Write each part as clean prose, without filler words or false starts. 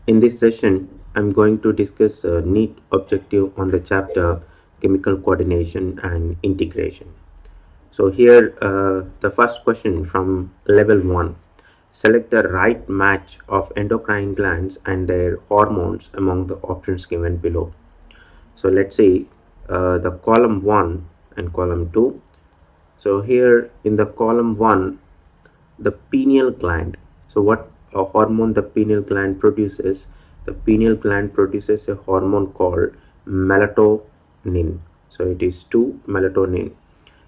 In this session, I'm going to discuss a neat objective on the chapter chemical coordination and integration. So here, the first question from level 1. Select the right match of endocrine glands and their hormones among the options given below. So let's see the column 1 and column 2. So here in the column 1, the pineal gland. So what a hormone the pineal gland produces? The pineal gland produces a hormone called melatonin. So it is 2 melatonin.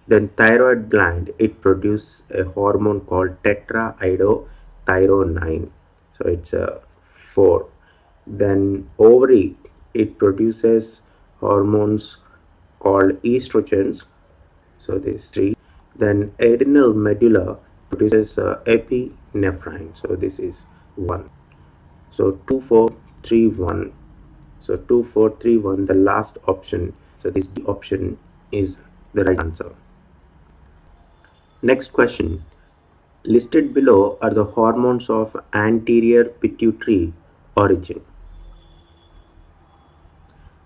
Then thyroid gland, it produces a hormone called tetraiodothyronine. So it's a 4. Then ovary, it produces hormones called estrogens. So this 3. Then adrenal medulla produces epinephrine. So this is 1. So 2 4 3 1. So 2 4 3 1, the last option. So this option is the right answer. Next question. Listed below are the hormones of anterior pituitary origin.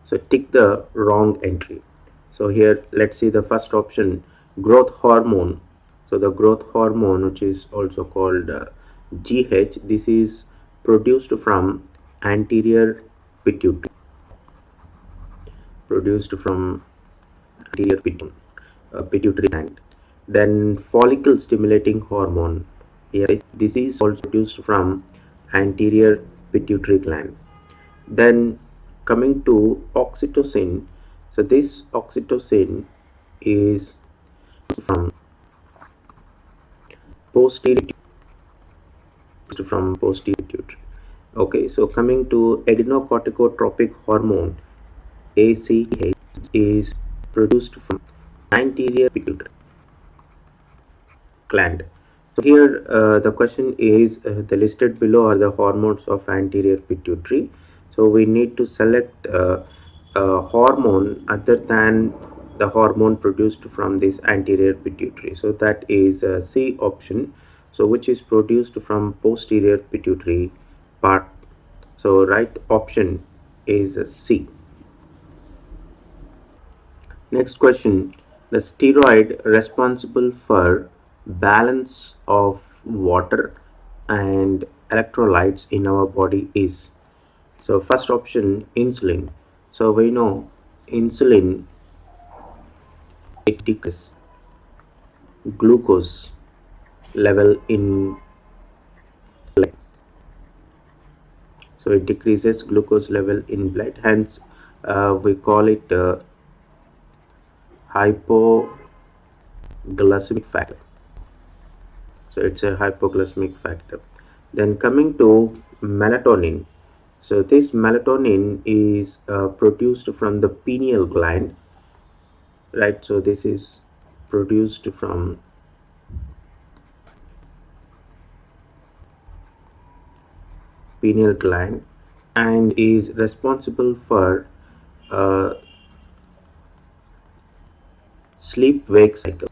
So tick the wrong entry. So here let's see the first option, growth hormone. So the growth hormone, which is also called GH, this is produced from anterior pituitary. Produced from anterior pituitary gland. Then follicle stimulating hormone. Yes, this is also produced from anterior pituitary gland. Then coming to oxytocin. So this oxytocin is from posterior pituitary. Okay, so coming to adrenocorticotropic hormone, ACH, is produced from anterior pituitary gland. So here the question is the listed below are the hormones of anterior pituitary. So we need to select a hormone other than the hormone produced from this anterior pituitary. So that is C option. So which is produced from posterior pituitary part. So right option is C. Next question. The steroid responsible for balance of water and electrolytes in our body is. So first option, insulin. So we know insulin, it decreases glucose level in blood. So it decreases glucose level in blood. Hence, we call it hypoglycemic factor. So it's a hypoglycemic factor. Then coming to melatonin. So this melatonin is produced from the pineal gland, right? So this is produced from pineal gland and is responsible for uh, sleep wake cycle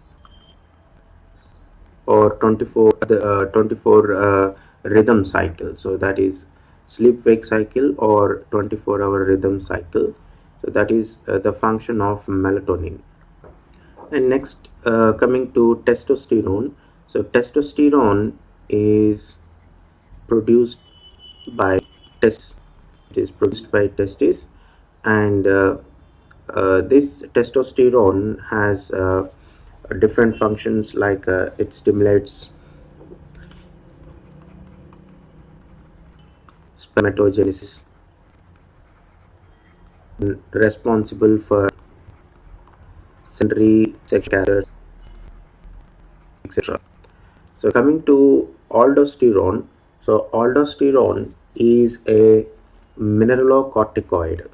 or 24 rhythm cycle. So that is sleep wake cycle or 24-hour rhythm cycle. So that is the function of melatonin. And next, coming to testosterone. So testosterone is produced by testes. It is produced by testes, and this testosterone has different functions, like it stimulates spermatogenesis, responsible for secondary sexual, etc. So coming to aldosterone. So aldosterone is a mineralocorticoid.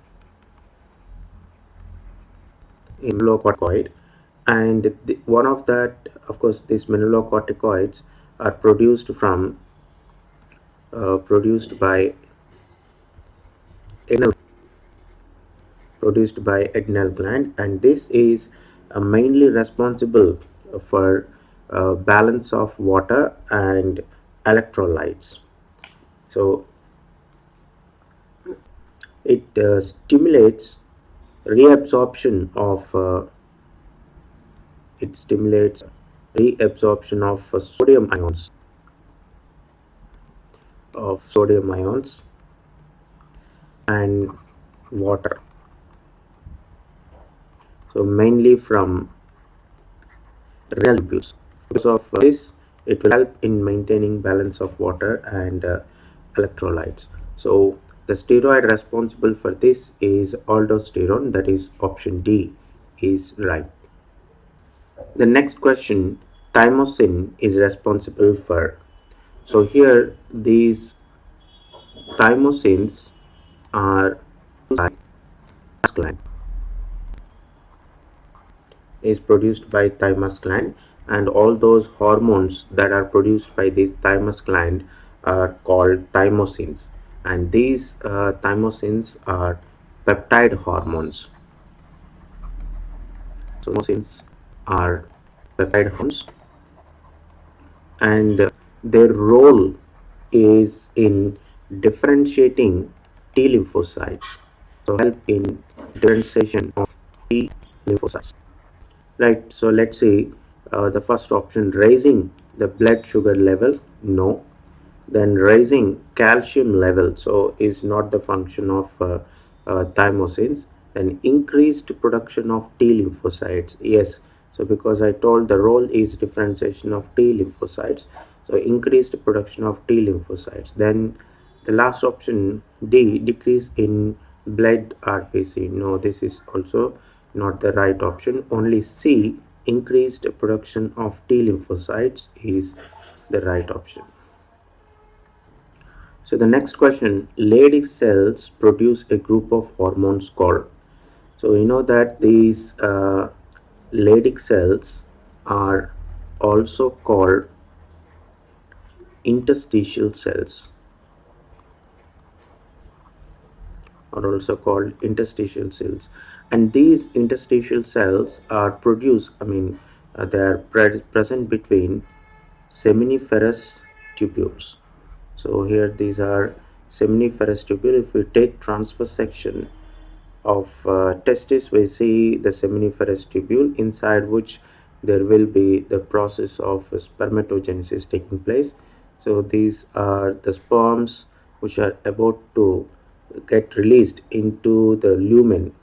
And one of that, of course, these mineralocorticoids are produced by anal produced by adrenal gland, and this is mainly responsible for balance of water and electrolytes. So It stimulates reabsorption of it stimulates reabsorption of sodium ions and water. So mainly from renal tubules. Because of this, it will help in maintaining balance of water and electrolytes. So the steroid responsible for this is aldosterone. That is option D is right. The next question, thymosin is responsible for. So here these thymosins are by gland is produced by thymus gland, and all those hormones that are produced by this thymus gland are called thymosins, and these thymosins are peptide hormones. So thymosins are peptide hormones, and their role is in differentiating T lymphocytes. So help in differentiation of T lymphocytes. Right, so let's see the first option, raising the blood sugar level, no. Then raising calcium level, so is not the function of thymosins. Then increased production of T lymphocytes, yes. So because I told the role is differentiation of T lymphocytes, so increased production of T lymphocytes. Then the last option D, decrease in blood RPC, no, this is also not the right option. Only C, increased production of T lymphocytes is the right option. So the next question, Leydig cells produce a group of hormones called. So you know that these Leydig cells are also called interstitial cells, and these interstitial cells are produced, they are present between seminiferous tubules. So here these are seminiferous tubule. If we take transverse section of testis, we see the seminiferous tubule, inside which there will be the process of spermatogenesis taking place. So these are the sperms which are about to get released into the lumen,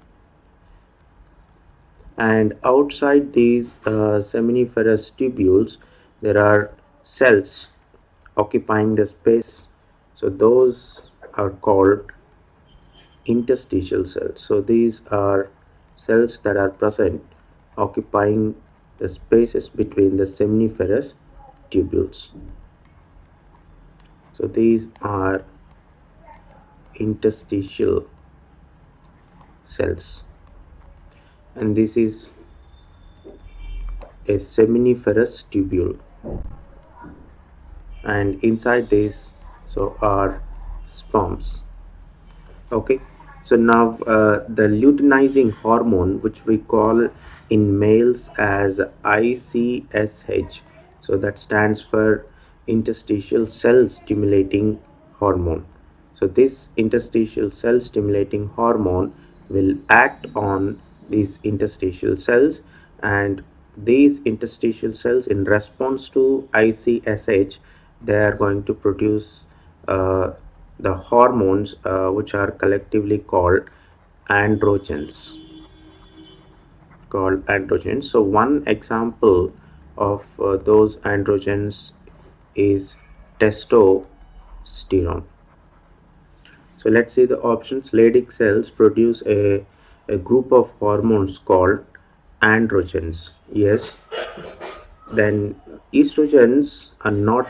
and outside these seminiferous tubules there are cells occupying the space. So those are called interstitial cells. So these are cells that are present occupying the spaces between the seminiferous tubules. So these are interstitial cells, and this is a seminiferous tubule, and inside this so are sperms. Okay, so now the luteinizing hormone, which we call in males as ICSH, so that stands for interstitial cell stimulating hormone. So this interstitial cell stimulating hormone will act on these interstitial cells, and these interstitial cells, in response to ICSH, they are going to produce the hormones which are collectively androgens called androgens. So one example of those androgens is testosterone. So let's see the options. Leydig cells produce a group of hormones called androgens, yes. Then estrogens are not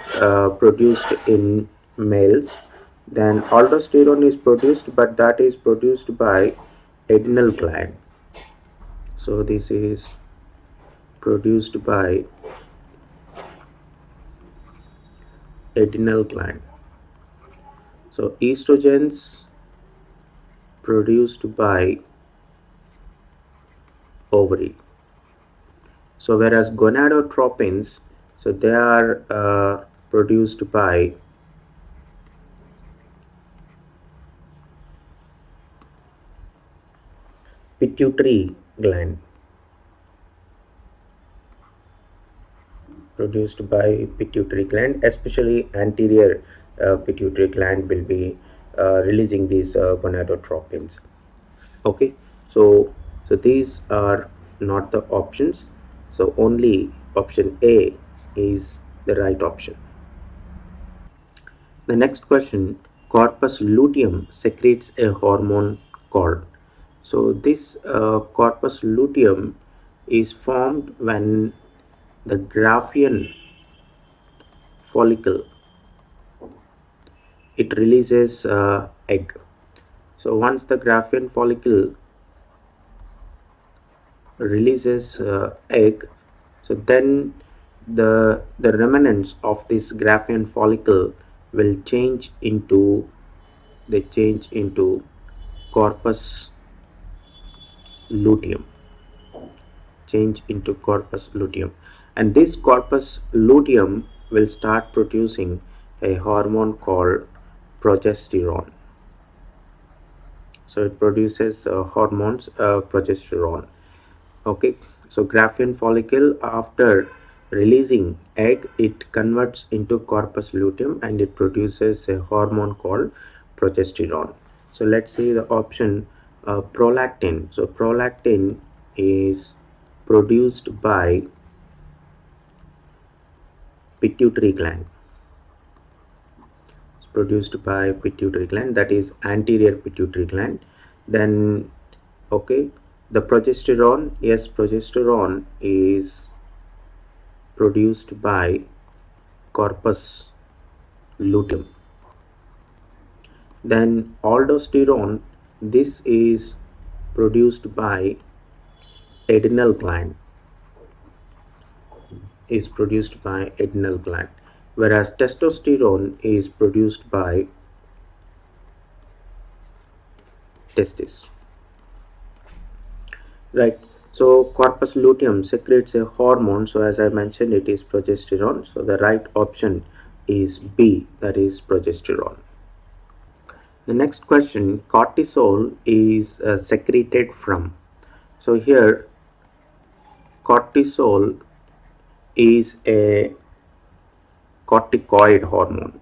produced in males. Then aldosterone is produced, but that is produced by adrenal gland. So this is produced by adrenal gland. So estrogens produced by ovary. So whereas gonadotropins, so they are produced by pituitary gland, produced by pituitary gland, especially anterior pituitary gland will be releasing these gonadotropins. Okay, so these are not the options, so only option A is the right option. The next question, corpus luteum secretes a hormone called. So this corpus luteum is formed when the Graafian follicle, it releases egg. So once the Graafian follicle releases egg, so then the remnants of this Graafian follicle will change into corpus luteum, and this corpus luteum will start producing a hormone called progesterone. So it produces hormones, progesterone. Okay, so Graafian follicle, after releasing egg, it converts into corpus luteum and it produces a hormone called progesterone. So let's see the option prolactin. So prolactin is produced by pituitary gland. It's produced by pituitary gland, that is anterior pituitary gland. Then okay, the progesterone, yes, progesterone is produced by corpus luteum. Then aldosterone, this is produced by adrenal gland, whereas testosterone is produced by testis. Right. So corpus luteum secretes a hormone. So as I mentioned, it is progesterone. So the right option is B, that is progesterone. The next question, cortisol is secreted from. So here cortisol is a corticoid hormone,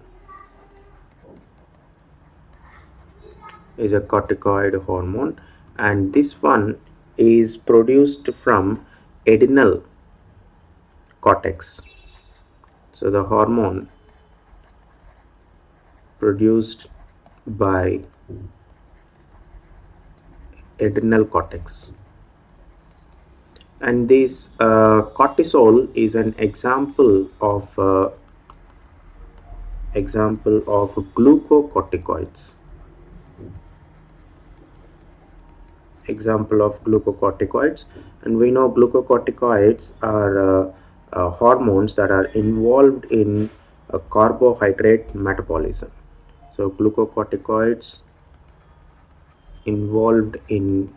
and this one is produced from adrenal cortex. So the hormone produced by adrenal cortex, and this cortisol is an example of glucocorticoids. And we know glucocorticoids are hormones that are involved in carbohydrate metabolism. So glucocorticoids involved in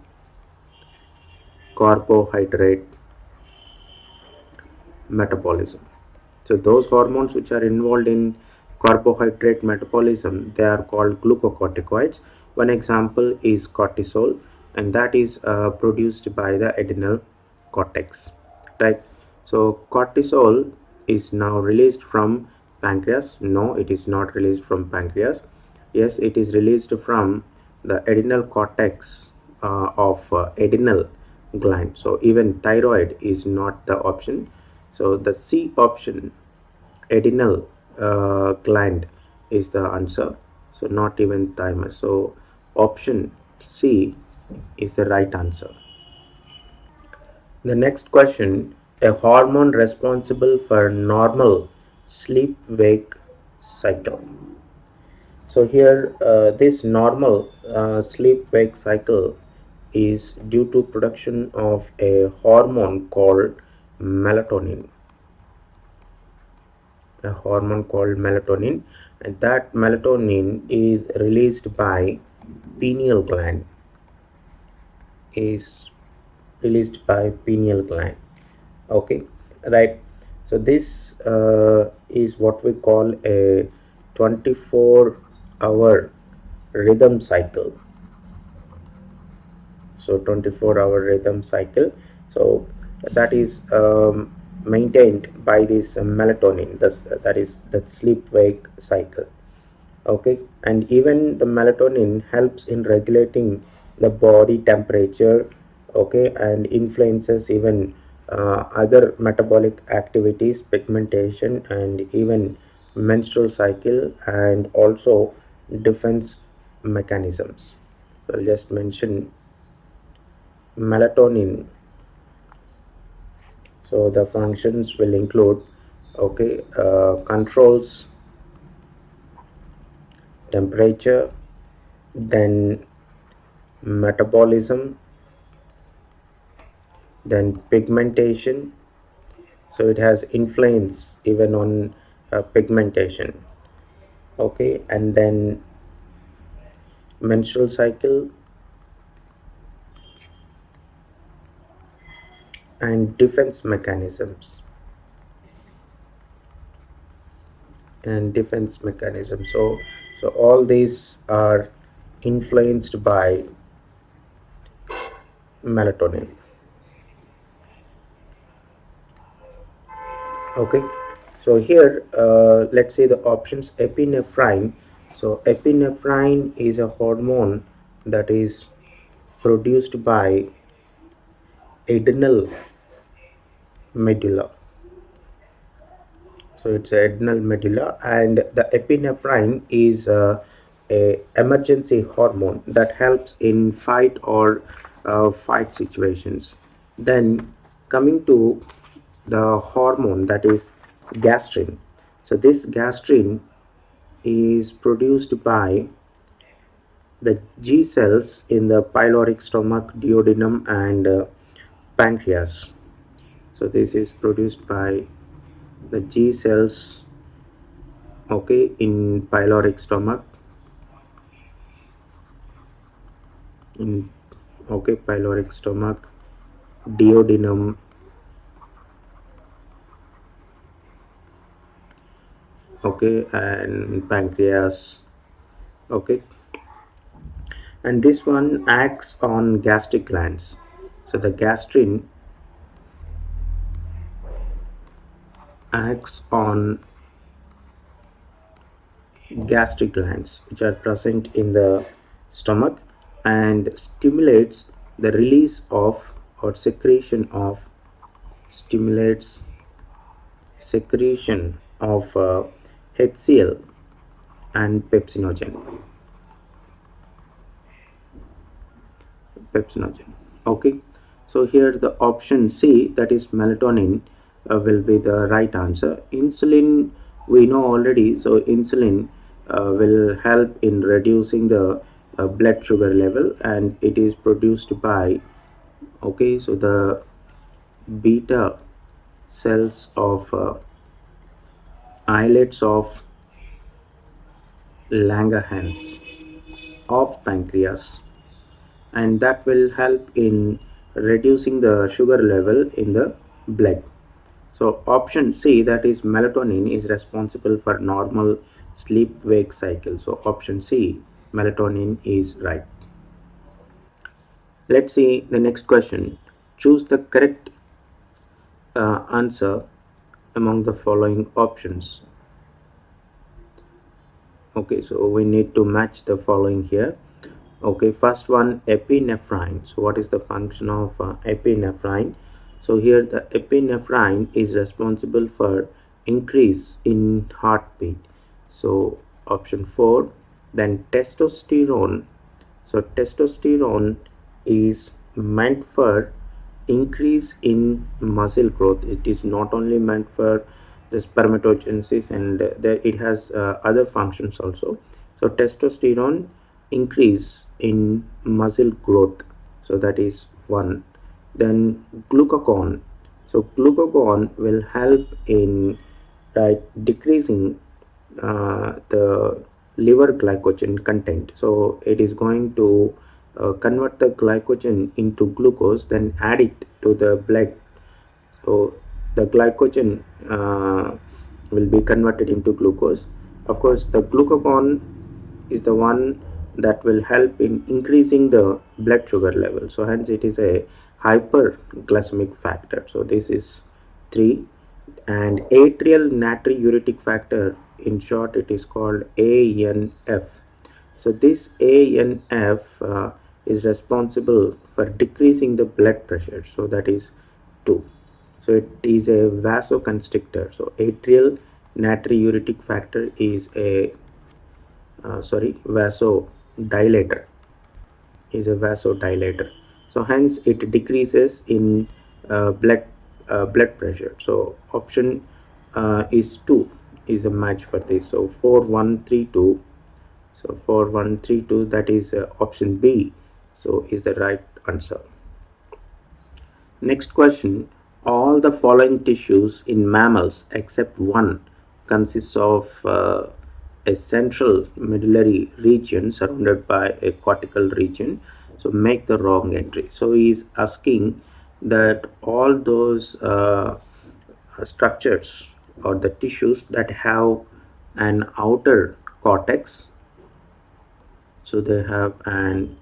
carbohydrate metabolism. So those hormones which are involved in carbohydrate metabolism, they are called glucocorticoids. One example is cortisol, and that is produced by the adrenal cortex, right? So cortisol is now released from pancreas. No, it is not released from pancreas. Yes, it is released from the adrenal cortex of adrenal gland. So even thyroid is not the option. So the C option, adrenal gland, is the answer. So not even thymus. So option C is the right answer. The next question, a hormone responsible for normal sleep wake cycle. So here this normal sleep wake cycle is due to production of a hormone called melatonin, and that melatonin is released by pineal gland, okay, right? So this is what we call a 24-hour rhythm cycle. so 24-hour rhythm cycle. So that is maintained by this melatonin, that is the sleep wake cycle. Okay, and even the melatonin helps in regulating the body temperature, okay, and influences even other metabolic activities, pigmentation, and even menstrual cycle, and also defense mechanisms. So I'll just mention melatonin. So the functions will include, okay, controls temperature, then metabolism, then pigmentation. So it has influence even on pigmentation. Okay, and then menstrual cycle and defense mechanisms. So all these are influenced by melatonin. Okay, so here let's say the options epinephrine. So epinephrine is a hormone that is produced by adrenal medulla. So it's a adrenal medulla, and the epinephrine is a emergency hormone that helps in fight or fight situations. Then coming to the hormone, that is gastrin. So this gastrin is produced by the G cells in the pyloric stomach, duodenum, and pancreas. So this is produced by the G cells, okay, in pyloric stomach, in, okay, pyloric stomach, duodenum, okay, and pancreas. Okay, and this one acts on gastric glands. So the gastrin acts on gastric glands which are present in the stomach, and stimulates the release of or secretion of, stimulates secretion of HCl and pepsinogen. Okay, so here the option C, that is melatonin, will be the right answer. Insulin we know already. So insulin will help in reducing the blood sugar level, and it is produced by, okay, so the beta cells of islets of Langerhans of pancreas, and that will help in reducing the sugar level in the blood. So option C, that is melatonin, is responsible for normal sleep wake cycle. So option C, melatonin, is right. Let's see the next question. Choose the correct answer among the following options. Okay, so we need to match the following here. Okay, first one, epinephrine. So what is the function of epinephrine? So here the epinephrine is responsible for increase in heartbeat. So option 4. Then testosterone. So testosterone is meant for increase in muscle growth. It is not only meant for the spermatogenesis, and there it has other functions also. So testosterone increase in muscle growth, so that is one. Then glucagon. So glucagon will help in, right, decreasing the liver glycogen content. So it is going to convert the glycogen into glucose, then add it to the blood. So the glycogen will be converted into glucose. Of course, the glucagon is the one that will help in increasing the blood sugar level. So hence it is a hyperglycemic factor. So this is 3. And atrial natriuretic factor, in short it is called ANF. So this ANF is responsible for decreasing the blood pressure, so that is 2. So it is a vasoconstrictor. So atrial natriuretic factor is a vasodilator, so hence it decreases in blood pressure. So option is 2 is a match for this. So 4132, that is option B, so is the right answer. Next question. All the following tissues in mammals except one consists of a central medullary region surrounded by a cortical region. So make the wrong entry. So he is asking that all those structures or the tissues that have an outer cortex, so they have an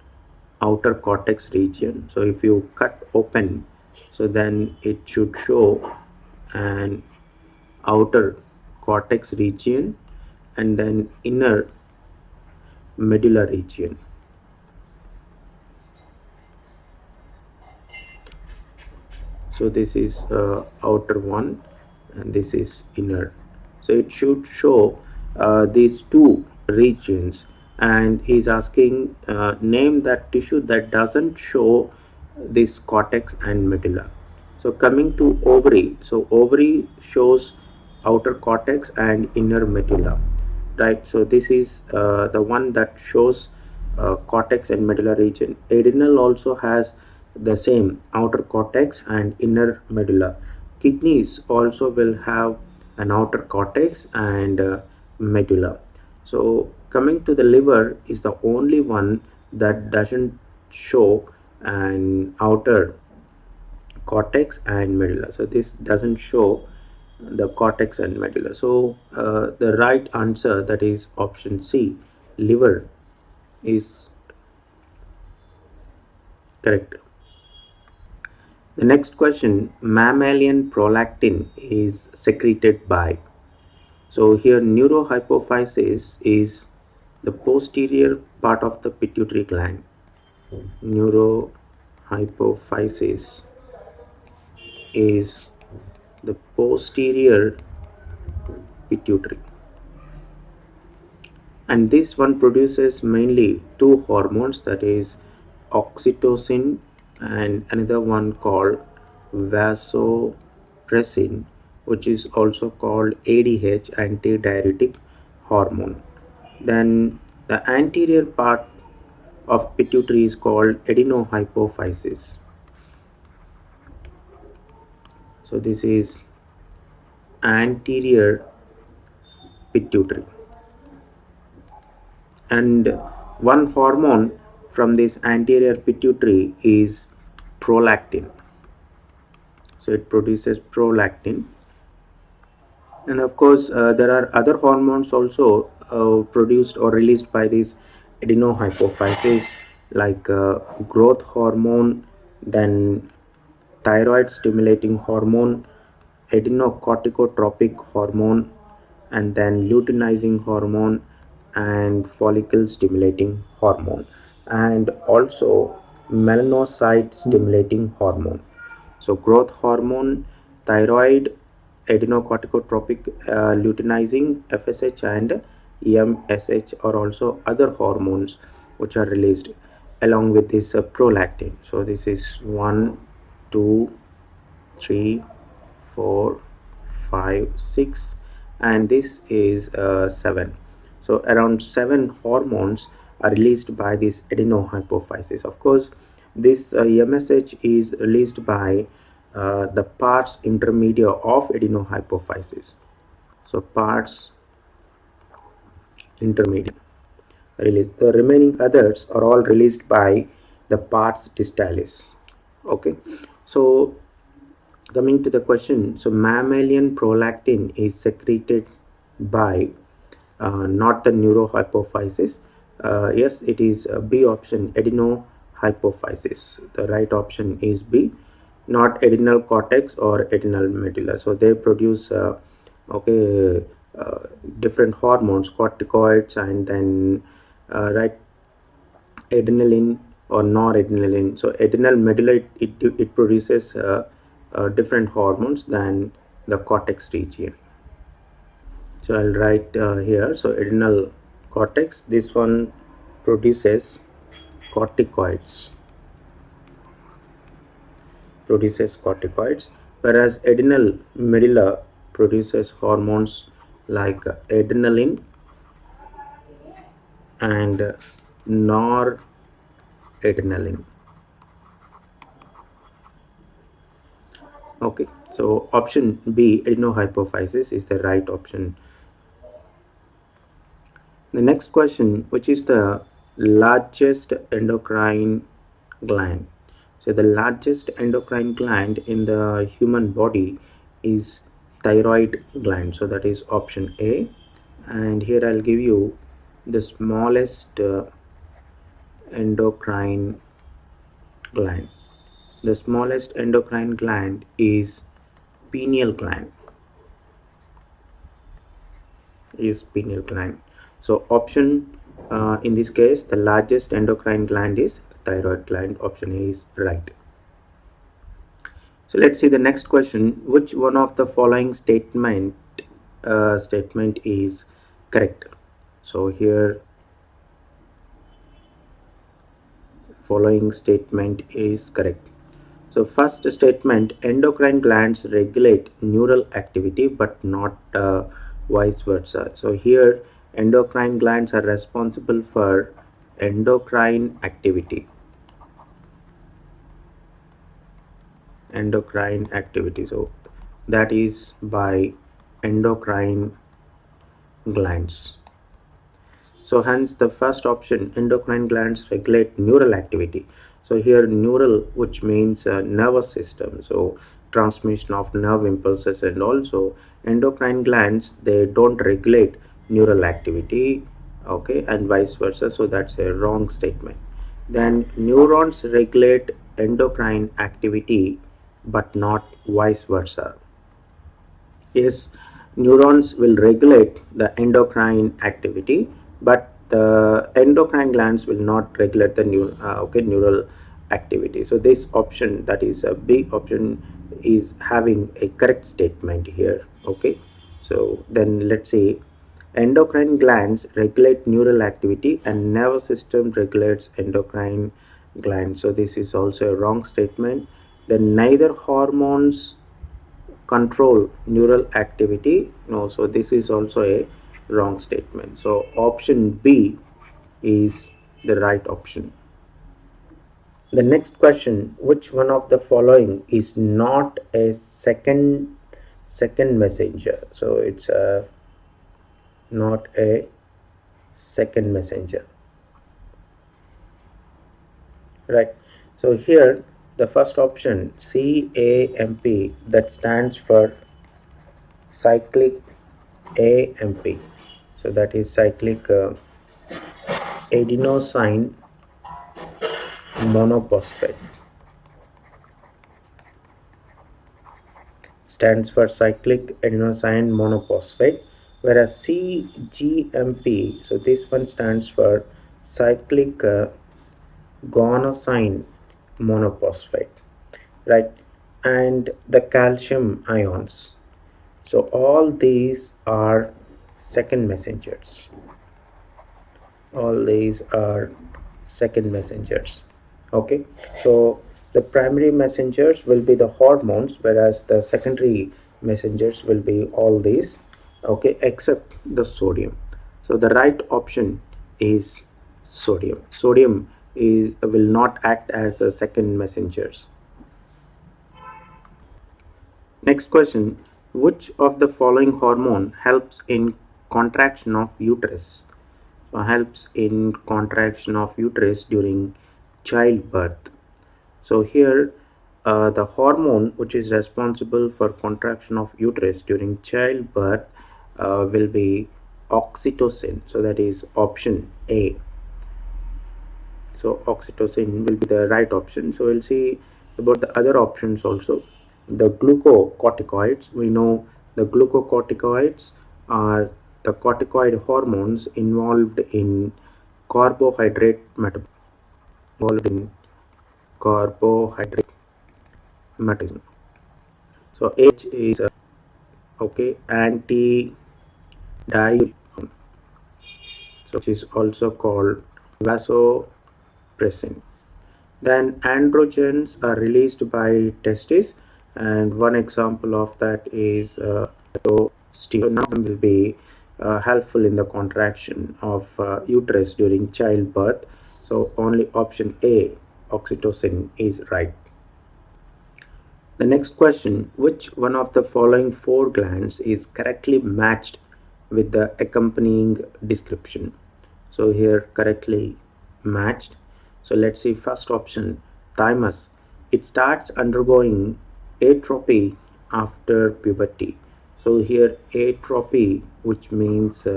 outer cortex region. So if you cut open, so then it should show an outer cortex region and then inner medulla region. So this is outer one and this is inner. So it should show these two regions, and he's asking name that tissue that doesn't show this cortex and medulla. So coming to ovary, so ovary shows outer cortex and inner medulla, right? So this is the one that shows cortex and medulla region. Adrenal also has the same outer cortex and inner medulla. Kidneys also will have an outer cortex and medulla. So coming to the liver is the only one that doesn't show an outer cortex and medulla. So this doesn't show the cortex and medulla. So the right answer, that is option C, liver, is correct. The next question, mammalian prolactin is secreted by. So here neurohypophysis is the posterior part of the pituitary gland. Neurohypophysis is the posterior pituitary, and this one produces mainly two hormones, that is oxytocin and another one called vasopressin, which is also called ADH, antidiuretic hormone. Then the anterior part of pituitary is called adenohypophysis. So this is anterior pituitary, and one hormone from this anterior pituitary is prolactin. So it produces prolactin, and of course there are other hormones also produced or released by this adenohypophysis, like growth hormone, then thyroid stimulating hormone, adenocorticotropic hormone, and then luteinizing hormone and follicle stimulating hormone, and also melanocyte stimulating hormone. So growth hormone, thyroid, adenocorticotropic, luteinizing, FSH, and EMSH are also other hormones which are released along with this prolactin. So this is 1, 2, 3, 4, 5, 6, and this is 7. So around 7 hormones are released by this adenohypophysis. Of course, this MSH is released by the parts intermedia of adenohypophysis. So parts intermedia released. The remaining others are all released by the parts distalis. Okay, so coming to the question, so mammalian prolactin is secreted by not the neurohypophysis, Yes, it is B option, adenohypophysis. The right option is B, not adrenal cortex or adrenal medulla. So they produce okay uh, different hormones, corticoids, and then right, adrenaline or noradrenaline. So adrenal medulla, it produces different hormones than the cortex region. So I'll write here. So adrenal cortex, this one corticoids produces corticoids, whereas adrenal medulla produces hormones like adrenaline and noradrenaline. Okay, so option B, adenohypophysis, is the right option. The next question, which is the largest endocrine gland? So the largest endocrine gland in the human body is thyroid gland. So that is option A. And here I'll give you the smallest endocrine gland. The smallest endocrine gland is pineal gland. So option in this case, the largest endocrine gland is thyroid gland. Option A is right. So let's see the next question. Which one of the following statement is correct? So here, following statement is correct. So first statement, endocrine glands regulate neural activity but not vice versa. So here, endocrine glands are responsible for endocrine activity. So that is by endocrine glands. So hence the first option, endocrine glands regulate neural activity. So here neural, which means nervous system, so transmission of nerve impulses, and also endocrine glands, they don't regulate neural activity, okay, and vice versa. So that's a wrong statement. Then neurons regulate endocrine activity but not vice versa. Yes, neurons will regulate the endocrine activity, but the endocrine glands will not regulate the neural activity. So this option, that is a B option, is having a correct statement here. Okay, so then let's say endocrine glands regulate neural activity and nervous system regulates endocrine glands. So this is also a wrong statement. Then neither hormones control neural activity. No, so this is also a wrong statement. So option B is the right option. The next question, which one of the following is not a second messenger? So it's not a second messenger, right? So here the first option, CAMP, that stands for cyclic AMP. So that is cyclic adenosine monophosphate, stands for cyclic adenosine monophosphate, whereas CGMP, so this one stands for cyclic guanosine monophosphate, right? And the calcium ions. So all these are second messengers. All these are second messengers. Okay, so the primary messengers will be the hormones, whereas the secondary messengers will be all these, okay, except the sodium. So the right option is sodium is will not act as a second messengers. Next question, which of the following hormone helps in contraction of uterus? So helps in contraction of uterus during childbirth. So here the hormone which is responsible for contraction of uterus during childbirth will be oxytocin. So that is option A. So oxytocin will be the right option. So we'll see about the other options also. The glucocorticoids, we know the glucocorticoids are the corticoid hormones involved in carbohydrate metabolism. Involved in carbohydrate metabolism. So H is okay, anti so which is also called vasopressin. Then androgens are released by testes, and one example of that is testosterone. None of them will be helpful in the contraction of uterus during childbirth. So only option A, oxytocin, is right. The next question, which one of the following four glands is correctly matched with the accompanying description? So here correctly matched. So let's see first option, thymus. It starts undergoing atrophy after puberty. So here atrophy, which means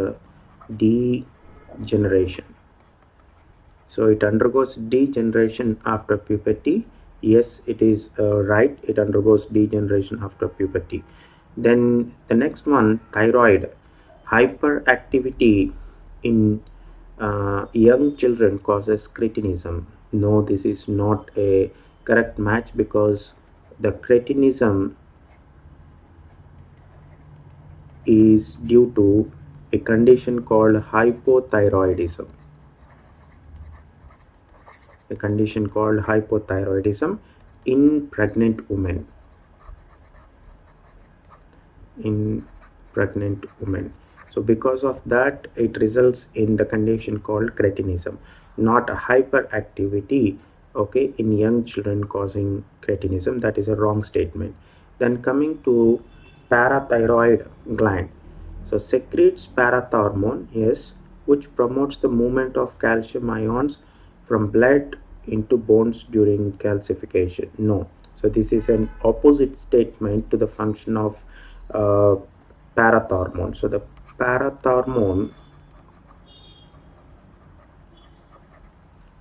degeneration. So it undergoes degeneration after puberty. Yes, it is right. It undergoes degeneration after puberty. Then the next one, thyroid. Hyperactivity in young children causes cretinism. No, this is not a correct match because the cretinism is due to a condition called hypothyroidism. A condition called hypothyroidism in pregnant women. In pregnant women. So because of that, it results in the condition called cretinism, not a hyperactivity, okay, in young children causing cretinism. That is a wrong statement. Then coming to parathyroid gland, so secretes parathormone, yes, which promotes the movement of calcium ions from blood into bones during calcification. No, so this is an opposite statement to the function of uh, parathormone. So the parathormone,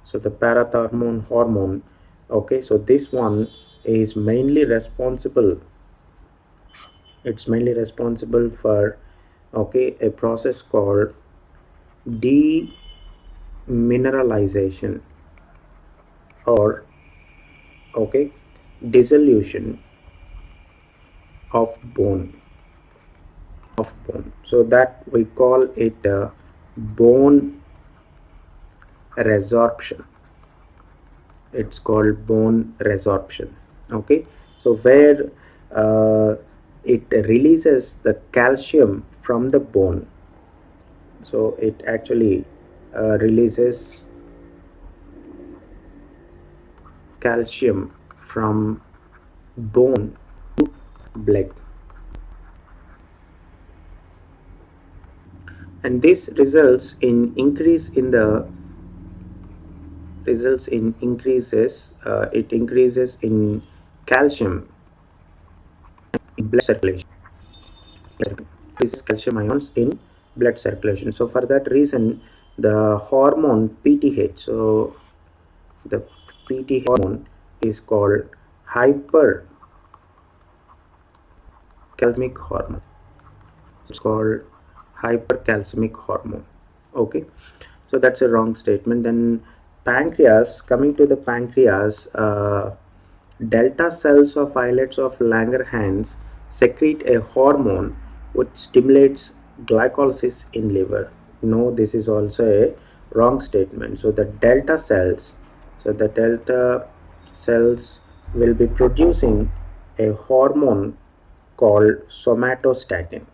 so the parathormone hormone, okay, so this one is mainly responsible. It's mainly responsible for, okay, a process called demineralization or, okay, dissolution of bone. So that we call it bone resorption. It's called bone resorption. Okay, so where uh, it releases the calcium from the bone. So it actually releases calcium from bone blood, and this results in increases it increases in calcium in blood circulation. Increases calcium ions in blood circulation. So for that reason, the hormone PTH, so the PT hormone is called hypercalcemic hormone. It's called hypercalcemic hormone. Okay, so that's a wrong statement. Then pancreas, coming to the pancreas, delta cells of islets of Langerhans secrete a hormone which stimulates glycolysis in liver. No, this is also a wrong statement. So the delta cells will be producing a hormone called somatostatin.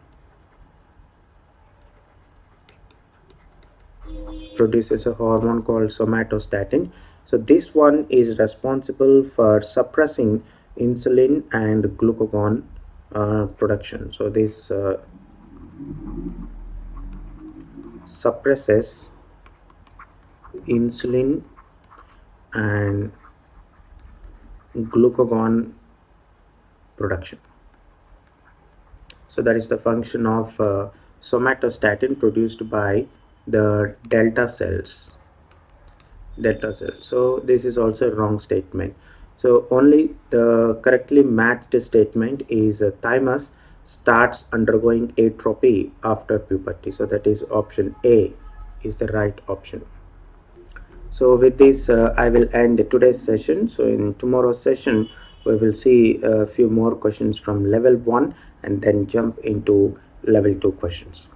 Produces a hormone called somatostatin. So this one is responsible for suppressing insulin and glucagon production. So this suppresses insulin and glucagon production. So that is the function of somatostatin produced by the delta cells. delta cell. So this is also a wrong statement. So only the correctly matched statement is thymus starts undergoing atrophy after puberty. So that is option A is the right option. So with this, I will end today's session. So in tomorrow's session, we will see a few more questions from level 1 and then jump into level 2 questions.